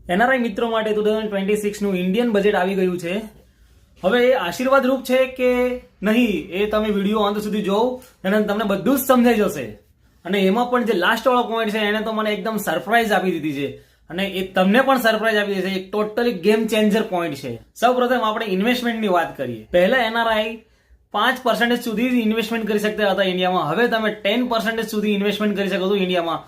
NRI મિત્રો માટે 2026 નું ઇન્ડિયન બજેટ આવી ગયું છે. હવે એ આશીર્વાદ રૂપ છે કે નહીં એ તમે વિડીયો અંત સુધી જોવો અને તમને બધું જ સમજાઈ જશે. અને એમાં પણ જે લાસ્ટ વાળો પોઈન્ટ છે એને તો મને એકદમ સરપ્રાઈઝ આપી દીધી છે અને એ તમને પણ સરપ્રાઈઝ આપી દેશે. એક ટોટલી ગેમ ચેન્જર પોઈન્ટ છે. સૌપ્રથમ આપણે ઇન્વેસ્ટમેન્ટની વાત કરીએ. પહેલા એનઆરઆઈ 5% સુધી ઇન્વેસ્ટમેન્ટ કરી શકતા હતા ઇન્ડિયામાં. હવે તમે 10% સુધી ઇન્વેસ્ટમેન્ટ કરી શકો છો ઇન્ડિયામાં.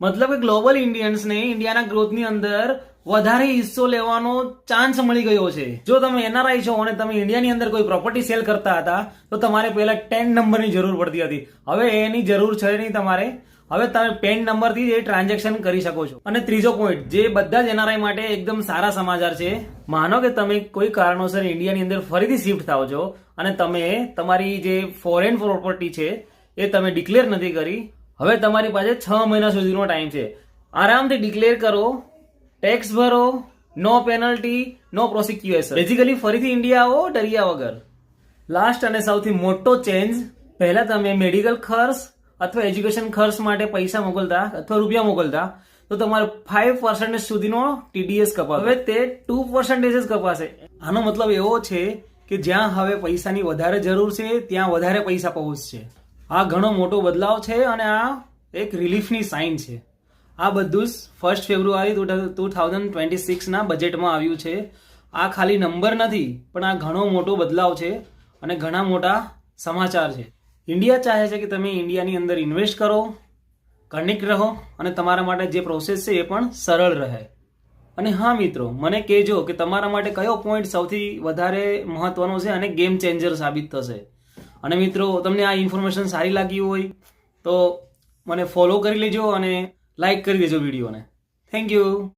મતલબ કે ગ્લોબલ ઇન્ડિયન્સને ઇન્ડિયાના ગ્રોથની અંદર વધારે હિસ્સો લેવાનો ચાન્સ મળી ગયો છે. જો તમે એનઆરઆઈ છો અને તમે ઇન્ડિયાની અંદર કોઈ પ્રોપર્ટી સેલ કરતા હતા તો તમારે પહેલા 10 નંબરની જરૂર પડતી હતી. હવે એની જરૂર છે નહીં તમારે. હવે તમે પેન નંબરથી જ એ ટ્રાન્ઝેક્શન કરી શકો છો. અને ત્રીજો પોઈન્ટ જે બધા જ એનઆરઆઈ માટે એકદમ સારા સમાચાર છે. માનો કે તમે કોઈ કારણોસર ઇન્ડિયાની અંદર ફરીથી શિફ્ટ થાવ છો અને તમે તમારી જે ફોરેન પ્રોપર્ટી છે એ તમે ડિક્લેર નથી કરી. હવે તમારી પાસે 6 મહિના સુધીનો ટાઈમ છે. આરામથી ડિક્લેર કરો, ટેક્સ ભરો, નો પેનલ્ટી, નો પ્રોસિક્યુશન. બેઝિકલી ફરીથી ઇન્ડિયા આવો ડર્યા વગર. લાસ્ટ અને સૌથી મોટો ચેન્જ, પહેલા તમે મેડિકલ ખર્ચ અથવા એજ્યુકેશન ખર્ચ માટે પૈસા મોકલતા અથવા રૂપિયા મોકલતા તો તમારે 5% સુધીનો ટીડીએસ કપાશે. હવે તે 2% જ કપાશે. આનો મતલબ એવો છે કે જ્યાં હવે પૈસાની વધારે જરૂર છે ત્યાં વધારે પૈસા પહોંચશે. આ ઘણો મોટો બદલાવ છે અને આ એક રિલીફની સાઇન છે. આ બધું જ 1 ફેબ્રુઆરી 2026 ના બજેટમાં આવ્યું છે. આ ખાલી નંબર નથી પણ આ ઘણો મોટો બદલાવ છે અને ઘણા મોટા સમાચાર છે. ઇન્ડિયા ચાહે છે કે તમે ઇન્ડિયાની અંદર ઇન્વેસ્ટ કરો, કનેક્ટ રહો અને તમારા માટે જે પ્રોસેસ છે એ પણ સરળ રહે. અને હા મિત્રો, મને કહેજો કે તમારા માટે કયો પોઈન્ટ સૌથી વધારે મહત્વનો છે અને ગેમ ચેન્જર સાબિત થશે. અને મિત્રો, તમને આ ઇન્ફોર્મેશન સારી લાગી હોય તો મને ફોલો કરી લેજો અને લાઈક કરી દેજો વિડીયોને. Thank you.